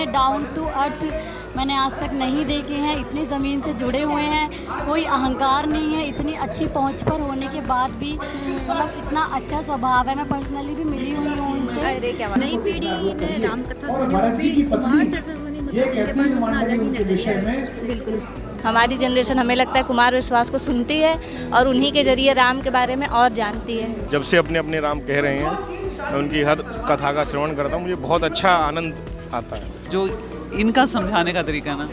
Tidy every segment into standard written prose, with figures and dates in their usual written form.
इतने down to earth मैंने आज तक नहीं देखे हैं, इतनी ज़मीन से जुड़े हुए हैं, कोई अहंकार नहीं है, इतनी अच्छी पहुंच पर होने के बाद भी मतलब इतना अच्छा स्वभाव है। मैं पर्सनली भी मिली हुई हूँ उनसे। नई पीढ़ी ने रामकथा सुनी, कुमार सर से सुनी, मतलब उनके पास अपना अलग ही नजरिया है। बिल्कुल हमारी जनरेशन हमें लगता है कुमार विश्वास को सुनती है और उन्हीं के जरिए राम के बारे में और जानती है। जब से अपने अपने राम कह रहे हैं, मैं उनकी हर कथा का श्रवण करता हूँ, मुझे बहुत अच्छा आनंद आता है। जो इनका समझाने का तरीका ना,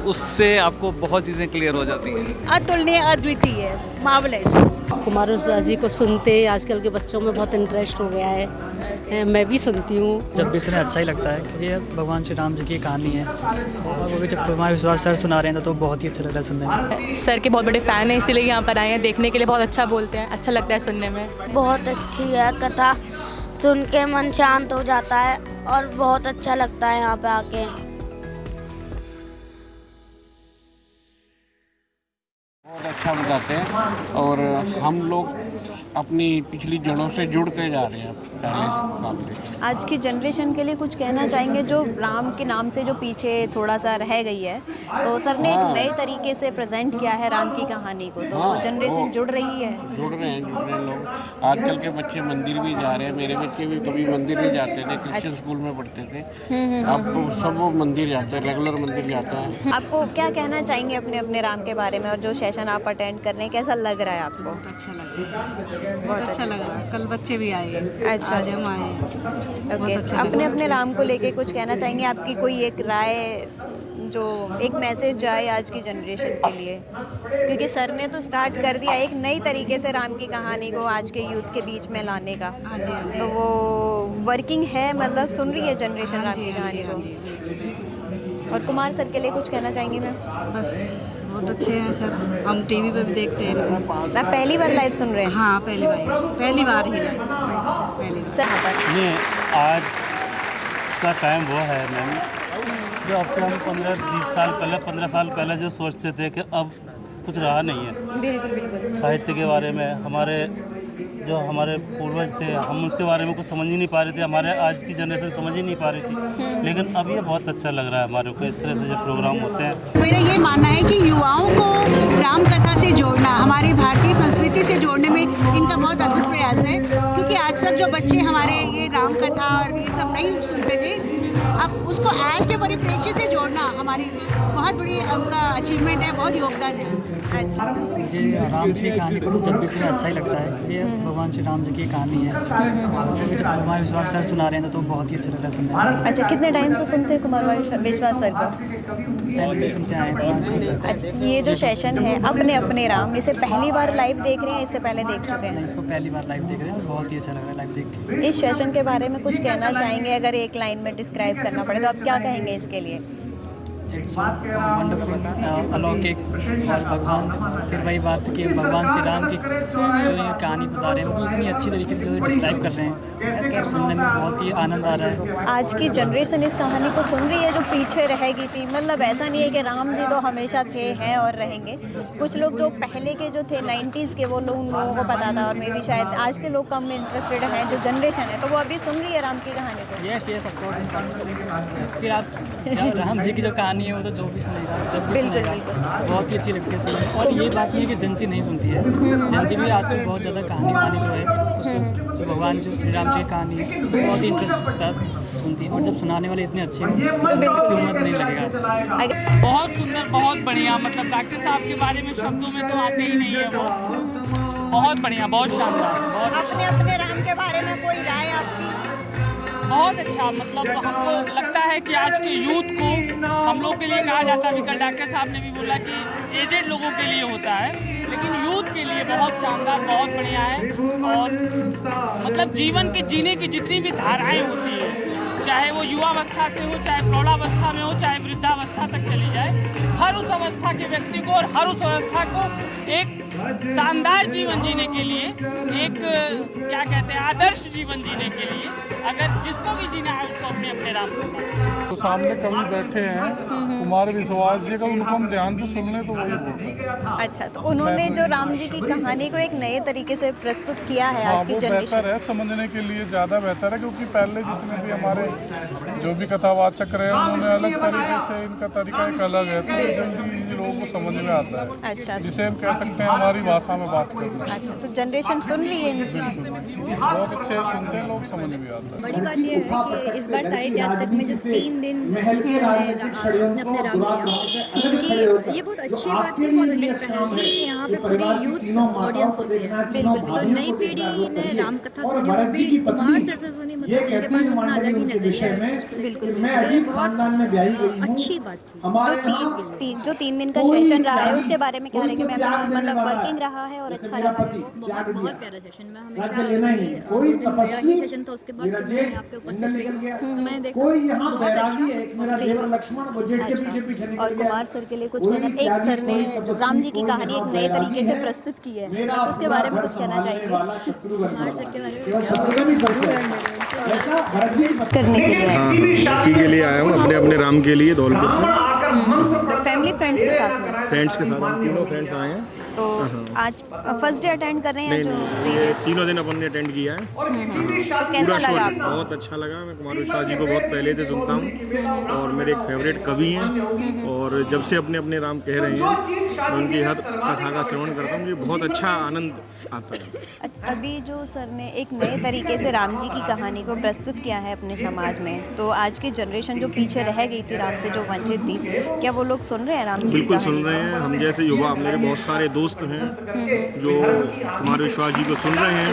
उससे आपको बहुत चीज़ें क्लियर हो जाती हैं। अतुलनीय, अद्वितीय, मार्वलेस। कुमार विश्वास जी को सुनते आजकल के बच्चों में बहुत इंटरेस्ट हो गया है, मैं भी सुनती हूँ। जब भी सुने अच्छा ही लगता है क्योंकि ये भगवान श्री राम जी की कहानी है और वो भी जब कुमार विश्वास सर सुना रहे हैं तो बहुत ही अच्छा लग रहा है सुनने में। सर के बहुत बड़े फ़ैन हैं, इसीलिए यहाँ पर आए हैं देखने के लिए। बहुत अच्छा बोलते हैं, अच्छा लगता है सुनने में। बहुत अच्छी है कथा, सुन के मन शांत हो जाता है और बहुत अच्छा लगता है यहाँ पे आके। बहुत अच्छा बताते हैं और हम लोग अपनी पिछली जड़ों से जुड़ते जा रहे हैं पहले से मुकाबले। आज की जनरेशन के लिए कुछ कहना चाहेंगे जो राम के नाम से जो पीछे थोड़ा सा रह गई है, तो सर ने एक नए तरीके से प्रेजेंट किया है राम की कहानी को, तो जनरेशन जुड़ रही है। जुड़ रहे हैं लोग। आजकल के बच्चे मंदिर भी जा रहे हैं, मेरे बच्चे भी कभी मंदिर नहीं जाते थे, क्रिश्चियन स्कूल में पढ़ते थे, अब सब वो मंदिर जाते हैं, रेगुलर मंदिर जाते हैं। आपको क्या कहना चाहेंगे अपने अपने राम के बारे में, और जो सेशन आप अटेंड कर रहे हैं कैसा लग रहा है आपको? बहुत अच्छा लग रहा है, बहुत अच्छा लग रहा है। कल बच्चे भी आए, अच्छा, आज हम आए। ओके, अच्छा अपने अपने राम को लेके कुछ कहना चाहेंगे? आपकी कोई एक राय, जो एक मैसेज जाए आज की जनरेशन के लिए, क्योंकि सर ने तो स्टार्ट कर दिया एक नई तरीके से राम की कहानी को आज के यूथ के बीच में लाने का। हाँ जी, हाँ जी। तो वो वर्किंग है, मतलब सुन रही है जनरेशन राम की कहानी को। और कुमार सर के लिए कुछ कहना चाहेंगी मैम? बस बहुत अच्छे हैं सर, हम टीवी पे भी देखते हैं इनको। आप पहली बार लाइव सुन रहे हैं? हाँ, पहली बार ही लाइव। पहली बार सर ये आज का टाइम वो है मैम, जो अब से हम 15-20 साल पहले, 15 साल पहले जो सोचते थे कि अब कुछ रहा नहीं है। बिल्कुल बिल्कुल। साहित्य के बारे में हमारे पूर्वज थे, हम उसके बारे में कुछ समझ ही नहीं पा रहे थे, हमारे आज की जनरेशन समझ ही नहीं पा रही थी। लेकिन अब ये बहुत अच्छा लग रहा है हमारे को, इस तरह से जब प्रोग्राम होते हैं। मेरा ये मानना है कि युवाओं को राम कथा से जोड़ना, हमारी भारतीय संस्कृति से जोड़ने में इनका बहुत अद्भुत प्रयास है, क्योंकि आज तक जो बच्चे हमारे ये राम कथा और ये सब नहीं सुनते थे, अब उसको आज के परिप्रेक्ष्य से जोड़ना हमारी बहुत बड़ी उनका अचीवमेंट है, बहुत योगदान है। अच्छा जी, राम जी की कहानी को तो जब भी सुने अच्छा ही लगता है क्योंकि ये भगवान श्री राम जी की कहानी है और वो भी जब कुमार विश्वास सर सुना रहे हैं तो बहुत ही अच्छा लग रहा है सुनने में। अच्छा, कितने टाइम से सुनते हैं कुमार विश्वास सर को? पहले से सुनते आए हैं कुमार विश्वास सर को। अच्छा, ये जो सेशन है अपने अपने राम, इसे पहली बार लाइव देख रहे हैं, इससे पहले देख चुके हैं? इसको पहली बार लाइव देख रहे हैं और बहुत ही अच्छा लग रहा है लाइव देख के। इस सेशन के बारे में कुछ कहना चाहेंगे? अगर एक लाइन में डिस्क्राइब करना पड़े तो आप क्या कहेंगे इसके लिए? इट्स वंडरफुल, अलौकिक। और भगवान, फिर वही बात कि भगवान श्री राम की जो ये कहानी बता रहे हैं वो इतनी अच्छी तरीके से जो डिस्क्राइब कर रहे हैं, सुनने में बहुत ही आनंद आ रहा है। आज की जनरेशन इस कहानी को सुन रही है जो पीछे रह गई थी, मतलब ऐसा नहीं है कि राम जी तो हमेशा थे, हैं और रहेंगे। कुछ लोग जो पहले के जो थे 90s के, वो लोग, उन लोगों को पता था, और मे भी शायद आज के लोग कम इंटरेस्टेड हैं, जो जनरेशन है, तो वो अभी सुन रही है राम की कहानी को। Yes of course. फिर आप राम जी की जो कहानी है वो तो जो भी सुनेगा, जब भी सुनेगा बहुत ही अच्छी लगती है सुनने। और ये बात नहीं है कि जनजी नहीं सुनती है, जनजी भी आजकल बहुत ज़्यादा कहानी वानी जो है उसको, जो भगवान जी श्री राम जी की कहानी है उसको बहुत ही इंटरेस्ट के साथ सुनती है। और जब सुनाने वाले इतने अच्छे हैं तो सुनने की उम्मीद नहीं लगेगा। बहुत सुंदर, बहुत बढ़िया, मतलब डॉक्टर साहब के बारे में शब्दों में तो आते ही नहीं है वो। बहुत बढ़िया, बहुत शानदार, बहुत अपने अपने राम के बारे में कोई राय आपकी? बहुत अच्छा, मतलब हमको लगता है कि आज के यूथ को हम लोग के लिए कहा जाता है, कल डॉक्टर साहब ने भी बोला कि एजेड लोगों के लिए होता है, लेकिन यूथ के लिए बहुत शानदार, बहुत बढ़िया है। और मतलब जीवन के जीने की जितनी भी धाराएं होती है, चाहे वो युवावस्था से हो, चाहे प्रौढ़ावस्था में हो, चाहे वृद्धावस्था तक चली जाए, हर उस अवस्था के व्यक्ति को और हर उस अवस्था को एक शानदार जीवन जीने के लिए, एक क्या कहते हैं, आदर्श जीवन जीने के लिए अगर जिसको भी जीना है उसको अपने अपने राम करना चाहिए। तो सामने कवि बैठे हैं कुमार विश्वास जी का, उनको हम ध्यान से सुन लें तो वही बोलते हैं। अच्छा, तो उन्होंने जो राम जी की कहानी को एक नए तरीके से प्रस्तुत किया है आज की वो जनरेशन। बेहतर है, समझने के लिए ज़्यादा बेहतर है, क्योंकि पहले जितने भी हमारे जो भी कथावाचक रहे उन्होंने अलग तरीके से, इनका तरीका एक अलग है, तो जल्दी लोगों को समझ में आता है। अच्छा, जिसे हम कह सकते हैं हमारी भाषा में बात करना। अच्छा, तो जनरेशन सुन रही है इनकी। बहुत अच्छे सुनते हैं लोग, समझ में आता है। बड़ी बात ये है कि इस बार साहित्य आज तक में जो 3 दिन अपने राम किया, क्योंकि ये बहुत अच्छी बात है, बहुत अच्छी पहल है कि यहाँ पे पूरी यूथ ऑडियंस होती है। बिल्कुल, तो नई पीढ़ी ने राम कथा सुनी, वो भी कुमार सर से सुनी, मतलब जिनके पास अपना अलग ही नजरिया है। बिल्कुल, ये बहुत अच्छी बात थी। जो 3 दिन का सेशन रहा है उसके बारे में क्या रहेगा? मैं मतलब वर्किंग रहा है और अच्छा रहा है। बहुत प्यारा सेशन। मैं हमेशा मेरा ही सेशन था, उसके बाद मैं यहाँ पे उपस्थित रही, तो मैंने देखा बहुत अच्छा। और कुमार सर के लिए कुछ कहना, एक सर ने जो राम जी की कहानी एक नए तरीके से प्रस्तुत की है, तो उसके बारे में कुछ कहना चाहिए? कुमार सर के बारे में करने के लिए हाँ, इसी के लिए आया हूँ, अपने अपने राम के लिए धौलपुर से। फैमिली फ्रेंड्स के साथ में? फ्रेंड्स के साथ, हम तीनों फ्रेंड्स आए हैं। तो आज फर्स्ट डे अटेंड कर रहे हैं? नहीं, ये तीनों दिन अपन ने अटेंड किया है। कैसा लगा आपको? बहुत अच्छा लगा। मैं कुमार विश्वास जी को बहुत पहले से सुनता हूँ और मेरे एक फेवरेट कवि हैं, और जब से अपने अपने राम कह रहे हैं मैं उनकी हर कथा का श्रवण करता हूँ, मुझे बहुत अच्छा आनंद आता है। अभी जो सर ने एक नए तरीके से राम जी की कहानी को प्रस्तुत किया है अपने समाज में, तो आज की जनरेशन जो पीछे रह गई थी, राम से जो वंचित थी, क्या वो लोग सुन रहे हैं राम जी? बिल्कुल सुन रहे हैं। हम जैसे युवा, मेरे बहुत सारे दोस्त हैं जो कुमार विश्वास जी को सुन रहे हैं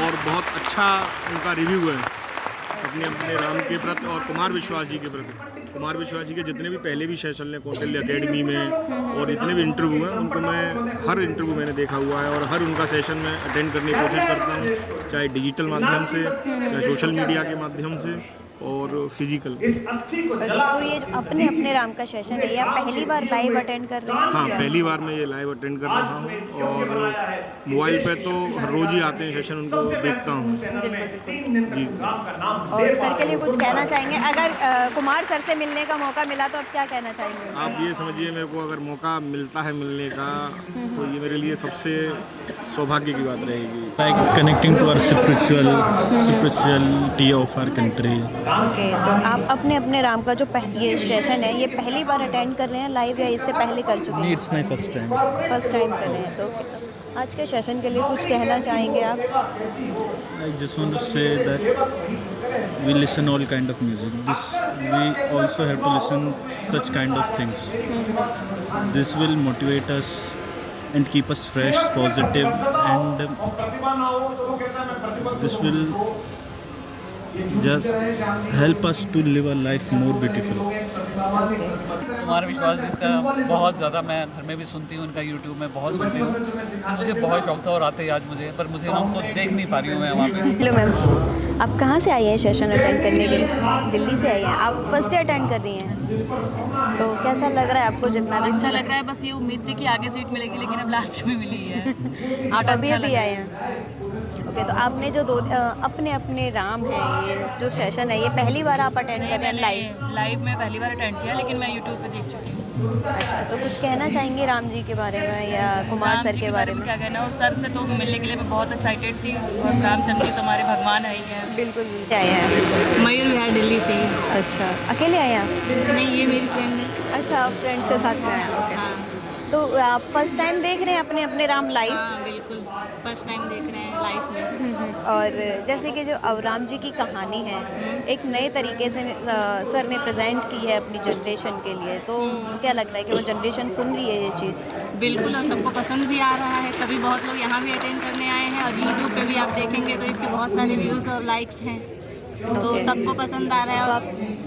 और बहुत अच्छा उनका रिव्यू है अपने अपने राम के प्रति और कुमार विश्वास जी के प्रति। कुमार विश्वास जी के जितने भी पहले भी सेशन हैं कौटिल्य अकेडमी में और जितने भी इंटरव्यू हैं, उनको मैं हर इंटरव्यू मैंने देखा हुआ है और हर उनका सेशन में अटेंड करने की कोशिश करता हूँ, चाहे डिजिटल माध्यम से, चाहे सोशल मीडिया के माध्यम से और फिजिकल। तो ये अपने अपने राम का सेशन है, या पहली बार लाइव अटेंड कर रहे हैं? हाँ, पहली बार मैं ये लाइव अटेंड कर रहा हूँ और मोबाइल पे तो हर रोज ही आते हैं सेशन, उनको देखता हूँ जी। और सर के लिए कुछ कहना चाहेंगे? अगर कुमार सर से मिलने का मौका मिला तो आप क्या कहना चाहेंगे? आप ये समझिए, मेरे को अगर मौका मिलता है मिलने का तो ये मेरे लिए सबसे सौभाग्य की बात रहेगी। Like connecting to our spirituality of our country. Okay, तो आप अपने अपने राम का जो ये सेशन है, ये पहली बार अटेंड कर रहे हैं लाइव, या इससे पहले कर चुके हैं? It's my first time. First time कर रहे हैं। तो आज के सेशन के लिए कुछ कहना चाहेंगे आप? I just want to say that we listen all kind of music. We also have to listen such kind of things. This will motivate us and keep us fresh, positive, and this will just help us to live a life more beautiful. Kumar विश्वास जी का बहुत ज़्यादा मैं घर में भी सुनती हूँ, उनका यूट्यूब में बहुत सुनती हूँ। मुझे बहुत शौक था और आते ही आज मुझे, पर मुझे ना उनको देख नहीं पा रही हूँ मैं वहाँ पे। हेलो मैम, आप कहाँ से आई हैं सेशन अटेंड करने के लिए? दिल्ली से आई हैं। आप फर्स्ट डे अटेंड कर रही हैं, तो कैसा लग रहा है आपको? जितना अच्छा लग रहा है, बस ये उम्मीद थी कि आगे सीट मिलेगी, लेकिन अब लास्ट में मिली है। आप अभी अभी आए हैं? ओके, तो आपने जो अपने अपने राम है, ये जो सेशन है, ये पहली बार आप अटेंड कर रहे हैं? लाइव में पहली बार अटेंड किया, लेकिन मैं यूट्यूब पे देख चुकी हूँ। अच्छा, तो कुछ कहना चाहेंगे राम जी के बारे में या कुमार सर के बारे में? क्या कहना, और सर से तो मिलने के लिए मैं बहुत एक्साइटेड थी, और रामचंद्र जी तो हमारे भगवान है ही है। बिल्कुल। आए हैं मयूर विहार दिल्ली से ही। अच्छा, अकेले आए हैं आप? नहीं, ये मेरी फ्रेंड है। अच्छा, आप फ्रेंड्स के साथ में आए हैं। ओके, तो आप फर्स्ट टाइम देख रहे हैं अपने अपने राम लाइव? हाँ, बिल्कुल फर्स्ट टाइम देख रहे हैं लाइव में। और जैसे कि जो राम जी की कहानी है, एक नए तरीके से सर ने प्रेजेंट की है अपनी जनरेशन के लिए, तो क्या लगता है कि वो जनरेशन सुन रही है ये चीज़? बिल्कुल, और सबको पसंद भी आ रहा है। कभी बहुत लोग यहाँ भी अटेंड करने आए हैं, और यूट्यूब पे भी आप देखेंगे तो इसके बहुत सारे व्यूज़ और लाइक्स हैं, तो सबको पसंद आ रहा है, और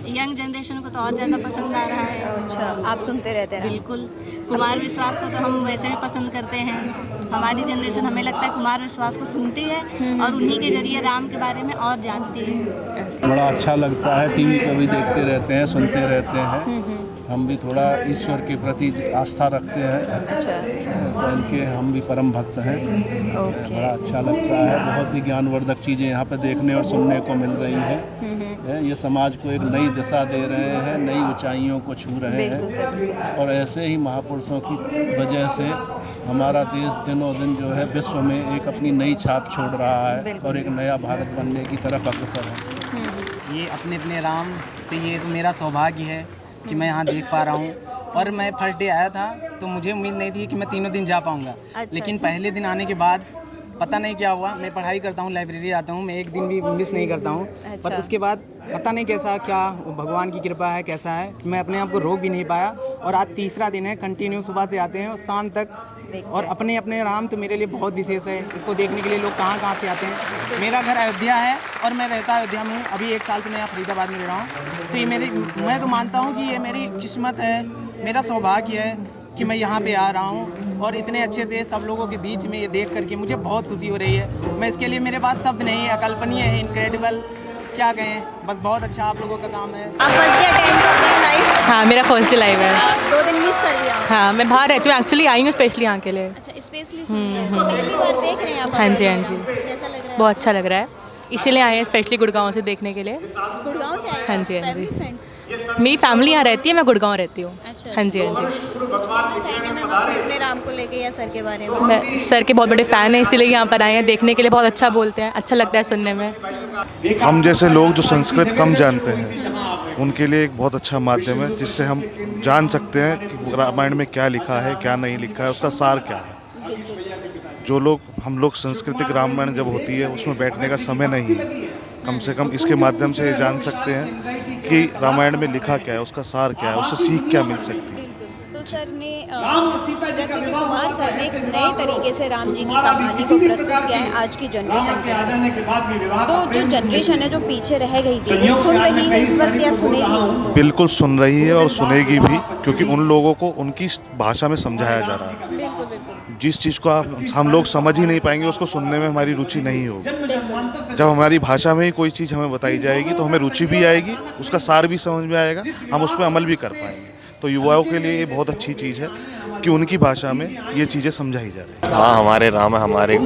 यंग जनरेशन को तो और ज़्यादा पसंद आ रहा है। अच्छा, आप सुनते रहते हैं? बिल्कुल, कुमार विश्वास को तो हम वैसे भी पसंद करते हैं। हमारी जनरेशन, हमें लगता है, कुमार विश्वास को सुनती है और उन्हीं के जरिए राम के बारे में और जानती है। बड़ा अच्छा लगता है, टीवी पर भी देखते रहते हैं, सुनते रहते हैं। हम भी थोड़ा ईश्वर के प्रति आस्था रखते हैं, तो इनके हम भी परम भक्त हैं। बड़ा अच्छा लगता है, बहुत ही ज्ञानवर्धक चीज़ें यहाँ पे देखने और सुनने को मिल रही हैं। ये समाज को एक नई दिशा दे रहे हैं, नई ऊंचाइयों को छू रहे हैं, और ऐसे ही महापुरुषों की वजह से हमारा देश दिनों दिन जो है विश्व में एक अपनी नई छाप छोड़ रहा है और एक नया भारत बनने की तरफ अग्रसर है। ये अपने अपने राम, तो ये तो मेरा सौभाग्य है कि मैं यहाँ देख पा रहा हूँ। और मैं फर्स्ट डे आया था तो मुझे उम्मीद नहीं थी कि मैं तीनों दिन जा पाऊँगा, लेकिन पहले दिन आने के बाद पता नहीं क्या हुआ। मैं पढ़ाई करता हूँ, लाइब्रेरी आता हूँ, मैं एक दिन भी मिस नहीं करता हूँ। पर उसके बाद पता नहीं कैसा, क्या भगवान की कृपा है, कैसा है, मैं अपने आप को रोक भी नहीं पाया। और आज तीसरा दिन है, कंटिन्यू सुबह से आते हैं और शाम तक, और अपने अपने राम तो मेरे लिए बहुत विशेष है। इसको देखने के लिए लोग कहाँ कहाँ से आते हैं। मेरा घर अयोध्या है और मैं रहता अयोध्या में हूँ। अभी 1 साल से मैं यहाँ फरीदाबाद में रह रहा हूँ। तो ये मैं तो मानता हूँ कि ये मेरी किस्मत है, मेरा सौभाग्य है कि मैं यहाँ पे आ रहा हूँ और इतने अच्छे से सब लोगों के बीच में ये देख करके मुझे बहुत खुशी हो रही है। मैं इसके लिए, मेरे पास शब्द नहीं है, अकल्पनीय है, इनक्रेडिबल, क्या कहें, बस बहुत अच्छा आप लोगों का काम है। आप फर्स्ट डे अटेंड करते हैं लाइव? हाँ, मेरा फर्स्ट डे लाइव है। 2 दिन मिस कर लिया? हाँ, मैं बाहर रहती हूँ, एक्चुअली आई हूँ स्पेशली यहाँ के लिए। अच्छा, स्पेशली पहली बार देख रहे हैं आप? हाँ जी, हाँ जी, कैसा लग रहा है? बहुत अच्छा लग रहा है, इसीलिए आए हैं स्पेशली गुड़गांव से देखने के लिए। गुड़गांव से आए? हाँ जी, हाँ जी, फ्रेंड्स? मेरी फैमिली यहाँ रहती है, मैं गुड़गांव रहती हूँ। अच्छा, हाँ जी, हाँ जी। कुछ कहना चाहेंगे मैम अपने राम को लेके या सर के बारे में? मैं सर के बहुत बड़े फ़ैन हैं, इसीलिए यहाँ पर आए हैं देखने के लिए। बहुत अच्छा बोलते हैं, अच्छा लगता है सुनने में। हम जैसे लोग जो संस्कृत कम जानते हैं उनके लिए एक बहुत अच्छा माध्यम है, जिससे हम जान सकते हैं कि रामायण में क्या लिखा है, क्या नहीं लिखा है, उसका सार क्या है। जो लोग, हम लोग सांस्कृतिक रामायण जब होती है उसमें बैठने का समय नहीं है, कम से कम इसके माध्यम से ये जान सकते हैं कि रामायण में लिखा क्या है, उसका सार क्या है, उससे सीख क्या मिल सकती है। तो सर ने जैसे कि कुमार सर ने एक नए तरीके से राम जी की कहानी को प्रस्तुत किया है आज की जनरेशन के। तो जो जनरेशन है जो पीछे रह गई थी, सुन रही है इस वक्त या सुनेगी उसको? बिल्कुल सुन रही है और सुनेगी भी, क्योंकि उन लोगों को उनकी भाषा में समझाया जा रहा है। बिल्कुल बिल्कुल। जिस चीज़ को हम लोग समझ ही नहीं पाएंगे, उसको सुनने में हमारी रुचि नहीं होगी। जब हमारी भाषा में ही कोई चीज़ हमें बताई जाएगी तो हमें रुचि भी आएगी, उसका सार भी समझ में आएगा, हम उस पर अमल भी कर पाएंगे। तो युवाओं के लिए ये बहुत अच्छी चीज़ है कि उनकी भाषा में ये चीज़ें समझाई जा रही है। हाँ, हमारे राम हमारे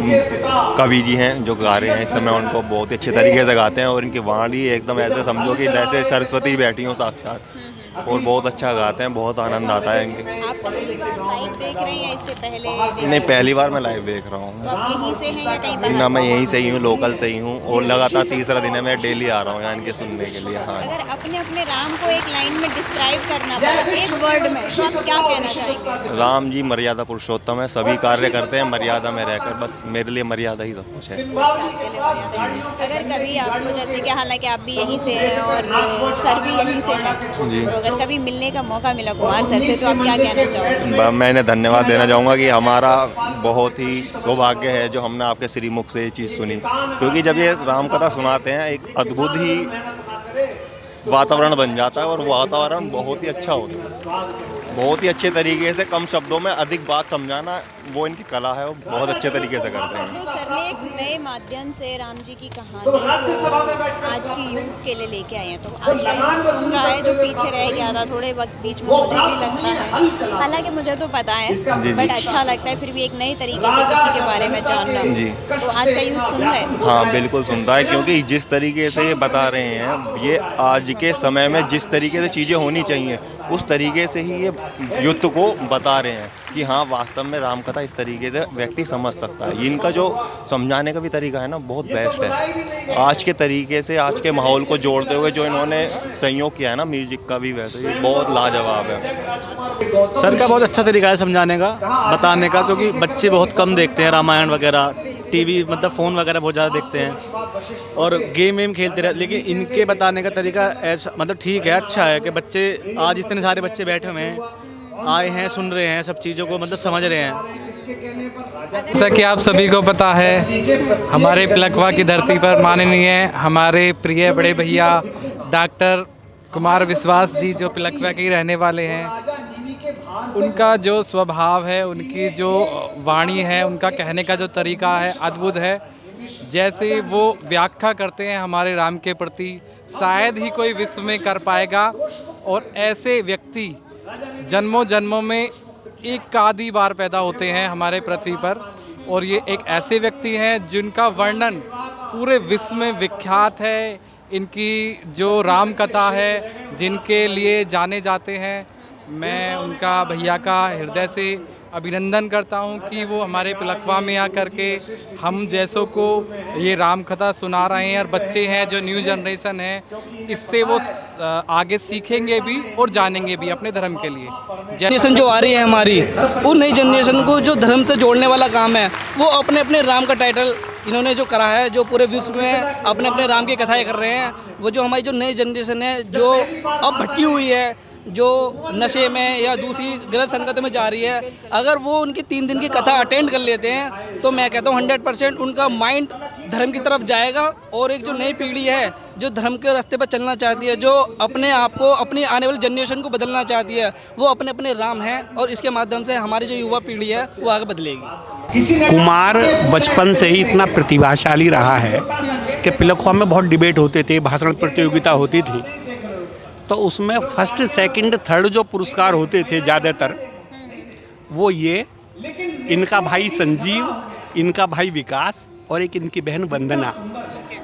कवि जी हैं जो गा रहे हैं इस समय, उनको बहुत अच्छे तरीके से गाते हैं और इनकी वाणी एकदम ऐसे समझो कि जैसे सरस्वती बैठी हो साक्षात, और बहुत अच्छा गाते हैं, बहुत आनंद आता है इनके। आप लाइव देख रहे हैं या इससे पहले? नहीं, पहली बार मैं लाइव देख रहा हूँ। तो आप यहीं से हैं या कहीं बाहर? ना, मैं यहीं से ही हूँ, लोकल से ही हूँ, और लगातार तीसरा दिन है, मैं डेली आ रहा हूँ यहाँ इनके सुनने के लिए। हाँ, अगर अपने अपने राम को एक लाइन में डिस्क्राइब करना पड़े, एक वर्ड में, तो आप क्या कहना चाहेंगे? राम जी मर्यादा पुरुषोत्तम है, सभी कार्य करते हैं मर्यादा में रहकर, बस मेरे लिए मर्यादा ही सब कुछ है। अगर कभी आपको, जैसे कि हालांकि आप भी यहीं से हैं और सर भी यहीं से हैं, तो अगर कभी मिलने का मौका मिला कुमार सर से, तो आप क्या कहना चाहोगे? मैंने धन्यवाद देना चाहूँगा कि हमारा बहुत ही सौभाग्य है जो हमने आपके श्रीमुख से ये चीज़ सुनी, क्योंकि जब ये राम कथा सुनाते हैं एक अद्भुत ही वातावरण बन जाता है, और वातावरण बहुत ही अच्छा होता है। बहुत ही अच्छे तरीके से कम शब्दों में अधिक बात समझाना वो इनकी कला है, वो बहुत अच्छे तरीके से करते हैं। तो सर ने एक नए माध्यम से राम जी की कहानी आज की यूथ के लिए लेके आए हैं। तो आज का यूथ सुन रहा है जो पीछे रह गया था थोड़े वक्त बीच में, मुझे भी लगता है, हालांकि मुझे तो पता है, बट अच्छा लगता है फिर भी एक नई तरीके से किसी के बारे में जानना। जी, तो आज का यूथ सुन रहा है? हाँ, बिल्कुल सुन रहा है, क्योंकि जिस तरीके से ये बता रहे हैं, ये आज के समय में जिस तरीके से चीज़ें होनी चाहिए उस तरीके से ही ये युद्ध को बता रहे हैं कि हाँ, वास्तव में राम कथा इस तरीके से व्यक्ति समझ सकता है। इनका जो समझाने का भी तरीका है ना, बहुत बेस्ट है। आज के तरीके से, आज के माहौल को जोड़ते हुए जो इन्होंने संयोग किया है ना म्यूजिक का भी, वैसे ही बहुत लाजवाब है। सर का बहुत अच्छा तरीका है समझाने का, बताने का, क्योंकि बच्चे बहुत कम देखते हैं रामायण वगैरह, टीवी मतलब फ़ोन वगैरह बहुत ज़्यादा देखते हैं और गेम वेम खेलते रहते, लेकिन इनके बताने का तरीका ऐसा मतलब ठीक है, अच्छा है कि बच्चे, आज इतने सारे बच्चे बैठे हुए हैं, आए हैं, सुन रहे हैं, सब चीज़ों को मतलब समझ रहे हैं। जैसा कि आप सभी को पता है, हमारे पिलखवा की धरती पर माननीय हमारे प्रिय बड़े भैया डॉक्टर कुमार विश्वास जी, जो पिलखवा के ही रहने वाले हैं, उनका जो स्वभाव है, उनकी जो वाणी है, उनका कहने का जो तरीका है, अद्भुत है। जैसे वो व्याख्या करते हैं हमारे राम के प्रति, शायद ही कोई विश्व में कर पाएगा। और ऐसे व्यक्ति जन्मों जन्मों में एक आधी बार पैदा होते हैं हमारे पृथ्वी पर, और ये एक ऐसे व्यक्ति हैं जिनका वर्णन पूरे विश्व में विख्यात है। इनकी जो राम कथा है, जिनके लिए जाने जाते हैं, मैं उनका भैया का हृदय से अभिनंदन करता हूं कि वो हमारे पिलखवा में आकर के हम जैसों को ये राम कथा सुना रहे हैं, और बच्चे हैं जो न्यू जनरेशन है, इससे वो आगे सीखेंगे भी और जानेंगे भी अपने धर्म के लिए। जनरेशन जो आ रही है हमारी, वो नई जनरेशन को जो धर्म से जोड़ने वाला काम है, वो अपने अपने राम का टाइटल इन्होंने जो करा है, जो पूरे विश्व में अपने अपने राम की कथाएं कर रहे हैं। वो जो हमारी जो नई जनरेशन है, जो अब भटकी हुई है, जो नशे में या दूसरी गलत संगत में जा रही है, अगर वो उनकी 3 दिन की कथा अटेंड कर लेते हैं तो मैं कहता हूँ 100% उनका माइंड धर्म की तरफ जाएगा। और एक जो नई पीढ़ी है जो धर्म के रास्ते पर चलना चाहती है, जो अपने आप को, अपनी आने वाली जनरेशन को बदलना चाहती है, वो अपने अपने राम हैं, और इसके माध्यम से हमारी जो युवा पीढ़ी है वो आगे बदलेगी। कुमार बचपन से ही इतना प्रतिभाशाली रहा है कि पिलखवा में बहुत डिबेट होते थे, भाषण प्रतियोगिता होती थी, तो उसमें फर्स्ट सेकंड थर्ड जो पुरस्कार होते थे ज़्यादातर, वो ये इनका भाई संजीव, इनका भाई विकास और एक इनकी बहन वंदना,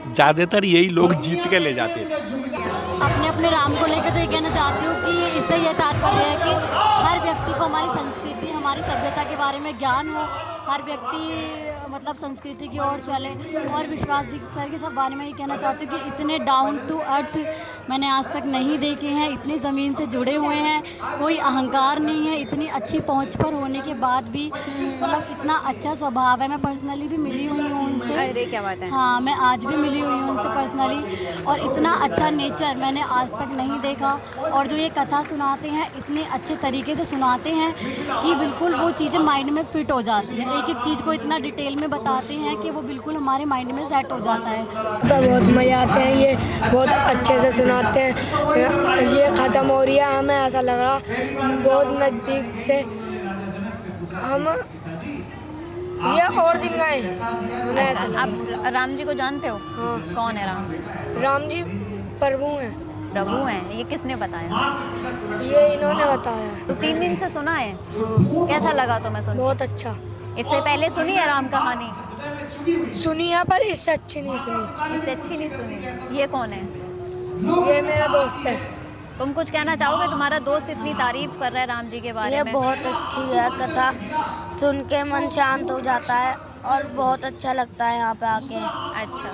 ज़्यादातर यही लोग जीत के ले जाते थे। अपने अपने राम को लेकर तो ये कहना चाहती हूँ कि इससे ये तात्पर्य है कि हर व्यक्ति को हमारी संस्कृति, हमारी सभ्यता के बारे में ज्ञान हो, हर व्यक्ति मतलब संस्कृति की ओर चले। और विश्वास जी सर के सब बारे में ये कहना चाहती हूँ कि इतने डाउन टू अर्थ मैंने आज तक नहीं देखे हैं, इतनी ज़मीन से जुड़े हुए हैं, कोई अहंकार नहीं है, इतनी अच्छी पहुँच पर होने के बाद भी मतलब इतना अच्छा स्वभाव है। मैं पर्सनली भी मिली हुई हूँ उनसे। अरे क्या बात है। हाँ, मैं आज भी मिली हुई हूँ उनसे पर्सनली, और इतना अच्छा नेचर मैंने आज तक नहीं देखा। और जो ये कथा सुनाते हैं, इतने अच्छे तरीके से सुनाते हैं कि बिल्कुल वो चीज़ें माइंड में फिट हो जाती हैं। एक एक चीज़ को इतना डिटेल में बताते हैं कि वो बिल्कुल हमारे माइंड में सेट हो जाता है। तो बहुत मज़ा आते हैं, ये बहुत अच्छे से सुनाते हैं। ये ख़त्म हो रही है, हमें ऐसा लग रहा बहुत नज़दीक से हम ये और दिन गए। आप राम जी को जानते हो? हाँ। कौन है राम? राम जी प्रभु हैं। प्रभु हैं? ये किसने बताया? ये इन्होंने बताया। तो 3 दिन से सुना है? कैसा लगा तुम्हें सुन? बहुत अच्छा। इससे पहले सुनी है राम कहानी? सुनी है, पर इससे अच्छी नहीं सुनी। इससे अच्छी नहीं सुनी। ये कौन है? ये मेरा दोस्त है। तुम कुछ कहना चाहोगे? तुम्हारा दोस्त इतनी तारीफ कर रहा है राम जी के बारे में। ये बहुत अच्छी है कथा, सुन के मन शांत हो जाता है और बहुत अच्छा लगता है यहाँ पे आके। अच्छा,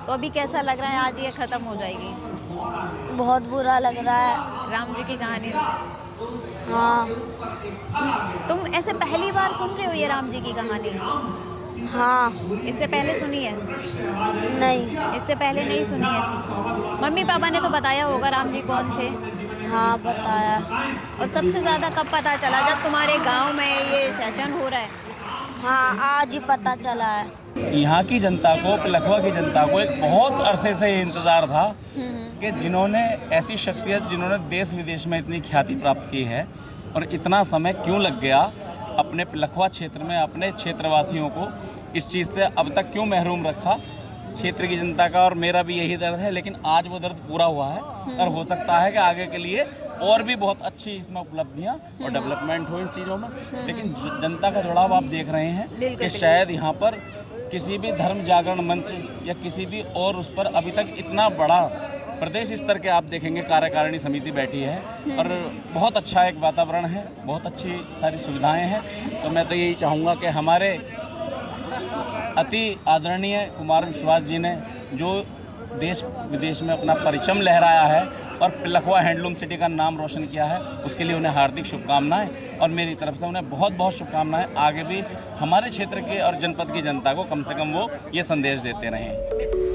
तो अभी कैसा लग रहा है? आज ये ख़त्म हो जाएगी? बहुत बुरा लग रहा है। राम जी की कहानी? हाँ। तुम ऐसे पहली बार सुन रहे हो ये राम जी की कहानी? हाँ। इससे पहले सुनी है? नहीं। इससे पहले नहीं सुनी ऐसी? मम्मी पापा ने तो बताया होगा राम जी कौन थे? हाँ, बताया। और सबसे ज़्यादा कब पता चला? जब तुम्हारे गांव में ये सेशन हो रहा है? हाँ, आज ही पता चला है। यहाँ की जनता को, पिलखवा की जनता को एक बहुत अरसे से इंतज़ार था कि जिन्होंने ऐसी शख्सियत, जिन्होंने देश विदेश में इतनी ख्याति प्राप्त की है, और इतना समय क्यों लग गया अपने पिलखवा क्षेत्र में अपने क्षेत्रवासियों को इस चीज़ से अब तक क्यों महरूम रखा क्षेत्र की जनता का। और मेरा भी यही दर्द है, लेकिन आज वो दर्द पूरा हुआ है, और हो सकता है कि आगे के लिए और भी बहुत अच्छी इसमें उपलब्धियां और डेवलपमेंट हो इन चीज़ों में। लेकिन जनता का जुड़ाव आप देख रहे हैं कि शायद यहाँ पर किसी भी धर्म जागरण मंच या किसी भी और उस पर अभी तक इतना बड़ा प्रदेश स्तर के आप देखेंगे कार्यकारिणी समिति बैठी है, और बहुत अच्छा एक वातावरण है, बहुत अच्छी सारी सुविधाएं हैं। तो मैं तो यही चाहूँगा कि हमारे अति आदरणीय कुमार विश्वास जी ने जो देश विदेश में अपना परचम लहराया है और पिलखवा हैंडलूम सिटी का नाम रोशन किया है, उसके लिए उन्हें हार्दिक शुभकामनाएं, और मेरी तरफ से उन्हें बहुत बहुत शुभकामनाएं। आगे भी हमारे क्षेत्र के और जनपद की जनता को कम से कम वो ये संदेश देते रहें।